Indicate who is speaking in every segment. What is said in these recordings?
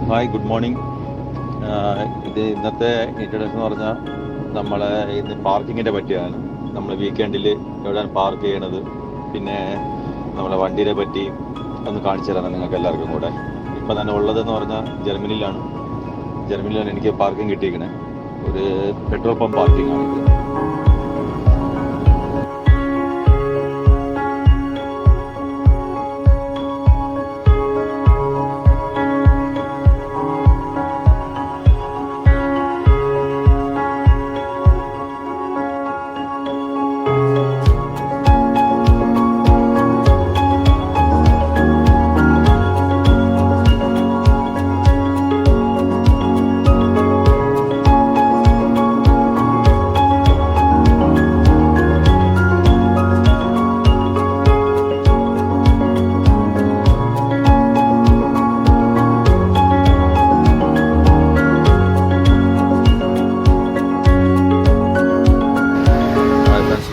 Speaker 1: Hi, good morning. ഇത് ഇന്നത്തെ introduction എന്ന് പറഞ്ഞാൽ നമ്മളെ ഇന്ന് പാർക്കിങ്ങിനെ പറ്റിയാണ്. നമ്മൾ വീക്കെൻഡിൽ എവിടെയാണ് പാർക്ക് ചെയ്യണത്, പിന്നെ നമ്മളെ വണ്ടിയെ പറ്റി ഒന്ന് കാണിച്ചു തരാം നിങ്ങൾക്ക് എല്ലാവർക്കും കൂടെ. ഇപ്പം തന്നെ ഉള്ളതെന്ന് പറഞ്ഞാൽ ജർമ്മനിയിലാണ് എനിക്ക് പാർക്കിംഗ് കിട്ടിയിരിക്കണേ. ഒരു പെട്രോൾ പമ്പ് പാർക്കിംഗ് ആണ് ഇത്.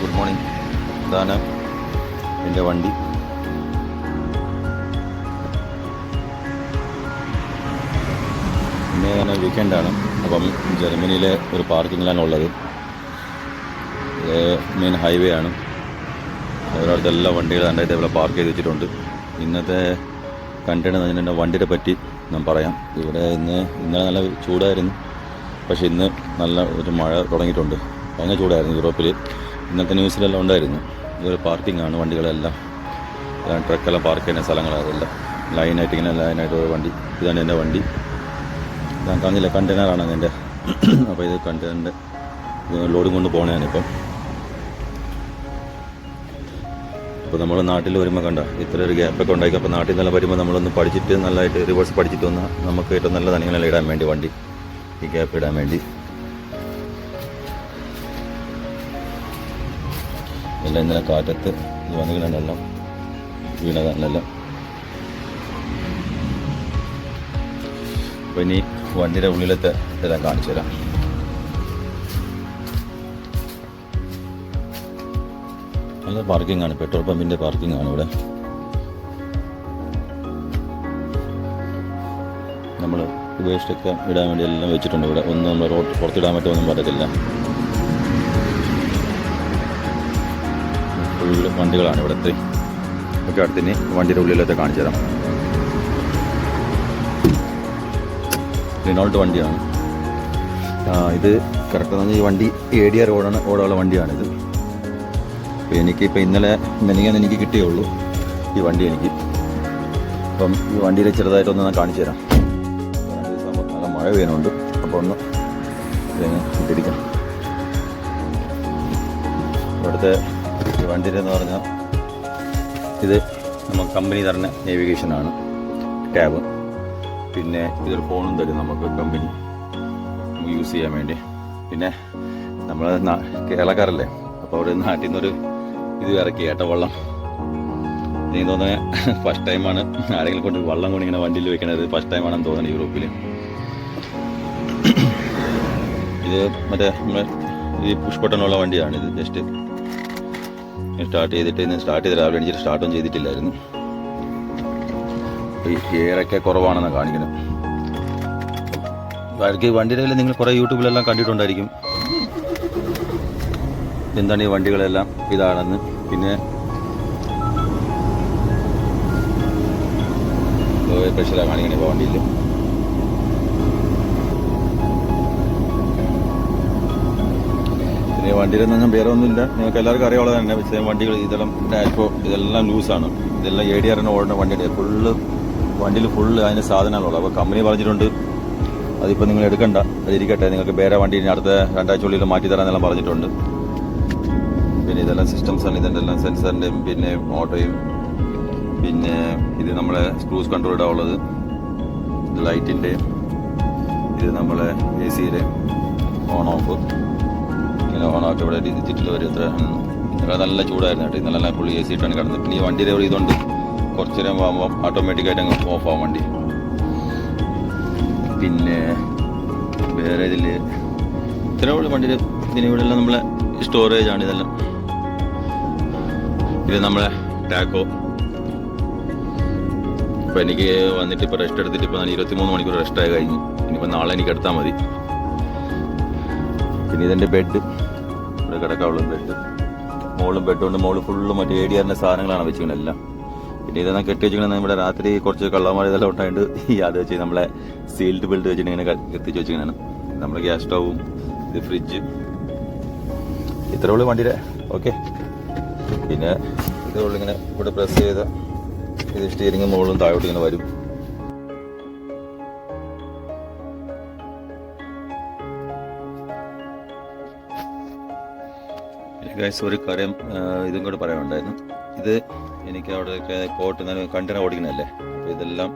Speaker 1: Good morning. ഇതാണ് എൻ്റെ വണ്ടി. ഇന്ന് വീക്കെൻഡാണ്. അപ്പം ജർമ്മനിയിലെ ഒരു പാർക്കിങ്ങിലാണ് ഉള്ളത്. മെയിൻ ഹൈവേ ആണ്. ഒരിടത്ത് എല്ലാ വണ്ടികളും രണ്ടായിട്ട് ഇവിടെ പാർക്ക് ചെയ്ത് വെച്ചിട്ടുണ്ട്. ഇന്നത്തെ കണ്ടന്റ് എൻ്റെ വണ്ടിയെ പറ്റി ഞാൻ പറയാം. ഇവിടെ ഇന്നലെ നല്ല ചൂടായിരുന്നു, പക്ഷേ ഇന്ന് നല്ല ഒരു മഴ തുടങ്ങിയിട്ടുണ്ട്. ഭയങ്കര ചൂടായിരുന്നു യൂറോപ്പിൽ. ഇന്നത്തെ ന്യൂസിലെല്ലാം ഉണ്ടായിരുന്നു. ഇതൊരു പാർക്കിംഗ് ആണ്. വണ്ടികളെല്ലാം ട്രക്കെല്ലാം പാർക്ക് ചെയ്യുന്ന സ്ഥലങ്ങളാണ്. അതെല്ലാം ലൈനായിട്ട് ഒരു വണ്ടി. ഇതാണ് എൻ്റെ വണ്ടി. ഞാൻ കാണില്ല, കണ്ടെയ്നറാണ് എൻ്റെ. അപ്പോൾ ഇത് കണ്ടെയ്നറിൻ്റെ ലോഡും കൊണ്ട് പോകണേനിപ്പം. ഇപ്പോൾ നമ്മൾ നാട്ടിൽ വരുമ്പോൾ കണ്ട ഇത്ര ഒരു ഗ്യാപ്പൊക്കെ ഉണ്ടാക്കി. അപ്പോൾ നാട്ടിൽ നല്ല വരുമ്പോൾ നമ്മളൊന്ന് പഠിച്ചിട്ട് നല്ലതായിട്ട് റിവേഴ്സ് പഠിച്ചിട്ട് വന്നാൽ നമുക്ക് ഏറ്റവും നല്ലതാണ് ഇങ്ങനെ ഇടാൻ വേണ്ടി, വണ്ടി ഈ ഗ്യാപ്പ് ഇടാൻ വേണ്ടി. എല്ലാം ഇന്നലെ കാറ്റത്ത് ഈ വന്നുകളെല്ലാം വീണതാണെല്ലാം. അപ്പോൾ ഇനി വണ്ടിയുടെ ഉള്ളിലത്തെ ഇതെല്ലാം കാണിച്ചു തരാം. നല്ല പാർക്കിംഗ് ആണ്, പെട്രോൾ പമ്പിൻ്റെ പാർക്കിംഗ് ആണ് ഇവിടെ. നമ്മൾ വേസ്റ്റൊക്കെ ഇടാൻ വേണ്ടി എല്ലാം വെച്ചിട്ടുണ്ട് ഇവിടെ. ഒന്നും നമ്മൾ റോഡ് പുറത്തിടാൻ പറ്റുമൊന്നും പറ്റത്തില്ല. ഫുള്ള് വണ്ടികളാണ് ഇവിടുത്തെ. ഒക്കെ അടുത്തിന് വണ്ടിയുടെ ഉള്ളിലത്തെ കാണിച്ചു തരാം. റിനോൾട്ട് വണ്ടിയാണ് ഇത്. കറക്റ്റ് പറഞ്ഞാൽ ഈ വണ്ടി ADR ഓടാനുള്ള വണ്ടിയാണിത്. അപ്പോൾ എനിക്കിപ്പോൾ ഇന്നലെ മെനിങ്ങാൻ എനിക്ക് കിട്ടിയേ ഉള്ളൂ ഈ വണ്ടി എനിക്ക്. അപ്പം ഈ വണ്ടിയിൽ ചെറുതായിട്ടൊന്ന് ഞാൻ കാണിച്ചു തരാം. നല്ല മഴ പെയ്യുന്നുണ്ട്, അപ്പോൾ ഒന്ന് ഇട്ടിരിക്കാം. ഇവിടുത്തെ ഈ വണ്ടിയിലെന്ന് പറഞ്ഞാൽ ഇത് നമുക്ക് കമ്പനി തരുന്ന നേവിഗേഷനാണ്, ടാബ്. പിന്നെ ഇതൊരു ഫോണും തരും നമുക്ക് കമ്പനി യൂസ് ചെയ്യാൻ വേണ്ടി. പിന്നെ നമ്മൾ കേരളക്കാരല്ലേ, അപ്പോൾ അവിടെ നാട്ടിൽ നിന്നൊരു ഇത് ഇറക്കി ഏട്ടവള്ളം. എനിക്ക് തോന്നുന്നത് ഫസ്റ്റ് ടൈമാണ് ആരെങ്കിലും കൊണ്ട് വള്ളം കൊണ്ട് ഇങ്ങനെ വണ്ടിയിൽ വെക്കണത്. ഫസ്റ്റ് ടൈമാണെന്ന് തോന്നുന്നത് യൂറോപ്പിൽ. ഇത് മറ്റേ നമ്മൾ ഈ പുഷ് ബട്ടണുള്ള വണ്ടിയാണ് ഇത്. ജസ്റ്റ് സ്റ്റാർട്ട് ചെയ്ത് രാവിലെ എണീച്ചിട്ട് സ്റ്റാർട്ടൊന്നും ചെയ്തിട്ടില്ലായിരുന്നു. ഈ എയറൊക്കെ കുറവാണെന്ന് കാണിക്കുന്നത്. ഈ വണ്ടിയുടെ നിങ്ങൾ കുറേ യൂട്യൂബിലെല്ലാം കണ്ടിട്ടുണ്ടായിരിക്കും എന്താണ് ഈ വണ്ടികളെല്ലാം ഇതാണെന്ന്. പിന്നെ സ്പെഷ്യലാണ് കാണിക്കണേ ഇപ്പോൾ വണ്ടിയിൽ. പിന്നെ വണ്ടിയിലെന്ന് പറഞ്ഞാൽ വേറെ ഒന്നുമില്ല, നിങ്ങൾക്ക് എല്ലാവർക്കും അറിയാവുള്ളത് തന്നെ. പക്ഷേ വണ്ടികൾ ഇതെല്ലാം ഡാഷ്ബോ ഇതെല്ലാം ലൂസാണ്. ഇതെല്ലാം ADR ഓടുന്ന വണ്ടിയുടെ വണ്ടിയിൽ ഫുള്ള് അതിൻ്റെ സാധനങ്ങളുള്ളത്. അപ്പോൾ കമ്പനി പറഞ്ഞിട്ടുണ്ട് അതിപ്പോൾ നിങ്ങൾ എടുക്കണ്ട, അതിരിക്കട്ടെ, നിങ്ങൾക്ക് വേറെ വണ്ടി അടുത്ത 2 ആഴ്ചയുള്ളിൽ മാറ്റി തരാമെന്നെല്ലാം പറഞ്ഞിട്ടുണ്ട്. പിന്നെ ഇതെല്ലാം സിസ്റ്റംസാണ്. ഇതിൻ്റെ എല്ലാം സെൻസറിൻ്റെയും പിന്നെ ഓട്ടോയും. പിന്നെ ഇത് നമ്മളെ ക്രൂസ് കൺട്രോൾ ഇടാനുള്ളത്, ഇത് ലൈറ്റിൻ്റെ, ഇത് നമ്മളെ AC-യുടെ ഓൺ ഓഫ്. ഇങ്ങനെ ഓണാക്കി ഇവിടെ ഡിജിറ്റൽ വരും. ഇത്ര നല്ല ചൂടായിരുന്നു കേട്ടോ. ഇന്നലെ ഫുള്ളി AC ഇട്ടാണ് കിടന്നത്. പിന്നെ ഈ വണ്ടിയുടെ ഒരു ഇതുണ്ട്, കുറച്ച് നേരം ആകുമ്പോൾ ഓട്ടോമാറ്റിക്കായിട്ട് അങ്ങ് ഓഫ് ആവും വണ്ടി. പിന്നെ വേറെ ഇതിൽ ഇത്രയുള്ള വണ്ടിയിൽ ഇതിനിവിടെ എല്ലാം നമ്മളെ സ്റ്റോറേജ് ആണ് ഇതെല്ലാം. ഇത് നമ്മളെ ടാക്കോ അപ്പോൾ എനിക്ക് വന്നിട്ട് ഇപ്പോൾ റെസ്റ്റ് എടുത്തിട്ട് ഇപ്പോൾ 23 മണിക്കൂർ റെസ്റ്റായി കഴിഞ്ഞു. ഇനിയിപ്പോൾ നാളെ എനിക്ക് എടുത്താൽ മതി. പിന്നെ ഇതെൻ്റെ ബെഡ്, ഇവിടെ കിടക്കാവുള്ള ബെഡ്, മോളും ബെഡുണ്ട്. മോള് ഫുള്ള് മറ്റേ ADRൻ്റെ സാധനങ്ങളാണ് വെച്ചിരിക്കുന്നത് എല്ലാം. പിന്നെ ഇതെല്ലാം കെട്ടി വെച്ചിരിക്കുന്നത് നമ്മുടെ രാത്രി കുറച്ച് കള്ളന്മാർ ഇതെല്ലാം ഉണ്ടായിട്ട് അത് വെച്ച് നമ്മളെ സീൽഡ് ബെൽറ്റ് വെച്ചിട്ട് ഇങ്ങനെ എത്തിച്ച് വെച്ചിരിക്കുന്നതാണ്. നമ്മുടെ ഗ്യാസ് സ്റ്റൗവും ഇത് ഫ്രിഡ്ജ്, ഇത്രേ ഉള്ളൂ വണ്ടിയുടെ. ഓക്കെ, പിന്നെ ഇതേ ഉള്ളൂ. ഇങ്ങനെ ഇവിടെ പ്രസ് ചെയ്ത ഇത് സ്റ്റിയറിംഗ് മുകളിലും താഴോട്ട് ഇങ്ങനെ വരും. ഗൈസ്, ഒരു കാര്യം ഇതും കൂടെ പറയാനുണ്ടായിരുന്നു. ഇത് എനിക്ക് അവിടെയൊക്കെ പോർട്ട് കണ്ടെയ്നർ ഓടിക്കണല്ലേ, അപ്പോൾ ഇതെല്ലാം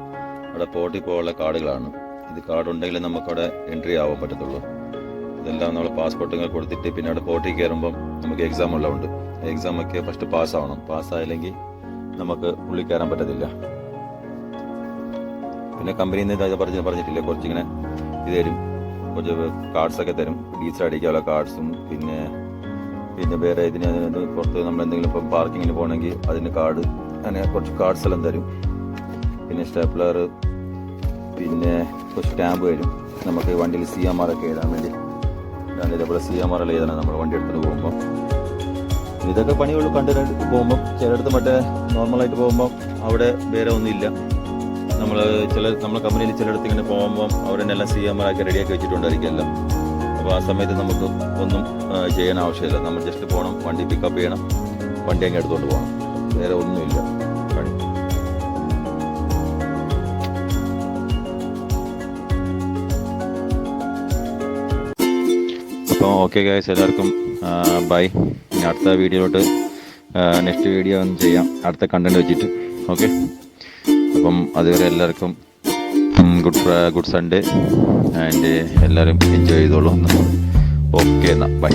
Speaker 1: അവിടെ പോർട്ടിൽ പോകാനുള്ള കാർഡുകളാണ്. ഇത് കാർഡ് ഉണ്ടെങ്കിൽ നമുക്കവിടെ എൻട്രി ആവാൻ പറ്റത്തുള്ളൂ. ഇതെല്ലാം നമ്മൾ പാസ്പോർട്ടുകൾ കൊടുത്തിട്ട് പിന്നെ അവിടെ പോർട്ടിൽ കയറുമ്പം നമുക്ക് എക്സാം എല്ലാം ഉണ്ട്. എക്സാമൊക്കെ ഫസ്റ്റ് പാസ്സാവണം. പാസ്സായില്ലെങ്കിൽ നമുക്ക് ഉള്ളിൽ കയറാൻ പറ്റത്തില്ല. പിന്നെ കമ്പനിയിൽ നിന്ന് പറഞ്ഞിട്ടില്ലേ, കുറച്ചിങ്ങനെ ഇത് തരും, കുറച്ച് കാർഡ്സൊക്കെ തരും. ഡീസൽ അടിക്കാനുള്ള കാർഡ്സും പിന്നെ വേറെ ഇതിന് പുറത്ത് നമ്മൾ എന്തെങ്കിലും ഇപ്പം പാർക്കിങ്ങിന് പോകണമെങ്കിൽ അതിൻ്റെ കാർഡ്, അങ്ങനെ കുറച്ച് കാർഡ്സ് എല്ലാം തരും. പിന്നെ സ്റ്റേപ്ലർ, പിന്നെ കുറച്ച് സ്റ്റാമ്പ് തരും. നമുക്ക് വണ്ടിയിൽ CMR ഒക്കെ എഴുതാൻ വേണ്ടി. ഇതേപോലെ CMR എല്ലാം എഴുതണം നമ്മൾ വണ്ടി എടുത്തിട്ട് പോകുമ്പോൾ. ഇതൊക്കെ പണികൾ കണ്ടിട്ട് പോകുമ്പം ചിലയിടത്ത് മറ്റേ നോർമലായിട്ട് പോകുമ്പം അവിടെ വേറെ ഒന്നുമില്ല. നമ്മളെ കമ്പനിയിൽ ചിലയിടത്ത് ഇങ്ങനെ പോകുമ്പം അവിടെ തന്നെ എല്ലാം CMR ആക്കി റെഡിയാക്കി വെച്ചിട്ടുണ്ടായിരിക്കും എല്ലാം. അപ്പോൾ ആ സമയത്ത് നമുക്ക് ഒന്നും ചെയ്യാൻ ആവശ്യമില്ല. നമ്മൾ ജസ്റ്റ് പോകണം, വണ്ടി പിക്കപ്പ് ചെയ്യണം, വണ്ടി അങ്ങ് എടുത്തുകൊണ്ട് പോകണം, വേറെ ഒന്നുമില്ല പണി. അപ്പോൾ ഓക്കെ ഗൈസ്, എല്ലാവർക്കും ബൈ. ഇനി അടുത്ത വീഡിയോയിലോട്ട് നെക്സ്റ്റ് വീഡിയോ ഒന്ന് ചെയ്യാം അടുത്ത കണ്ടന്റ് വെച്ചിട്ട്. ഓക്കെ, അപ്പം അതുവരെ എല്ലാവർക്കും ഗുഡ് സൺഡേ ആൻഡ് എല്ലാവരും എൻജോയ് ചെയ്തോളൂ. ഓക്കെ, എന്നാൽ ബൈ.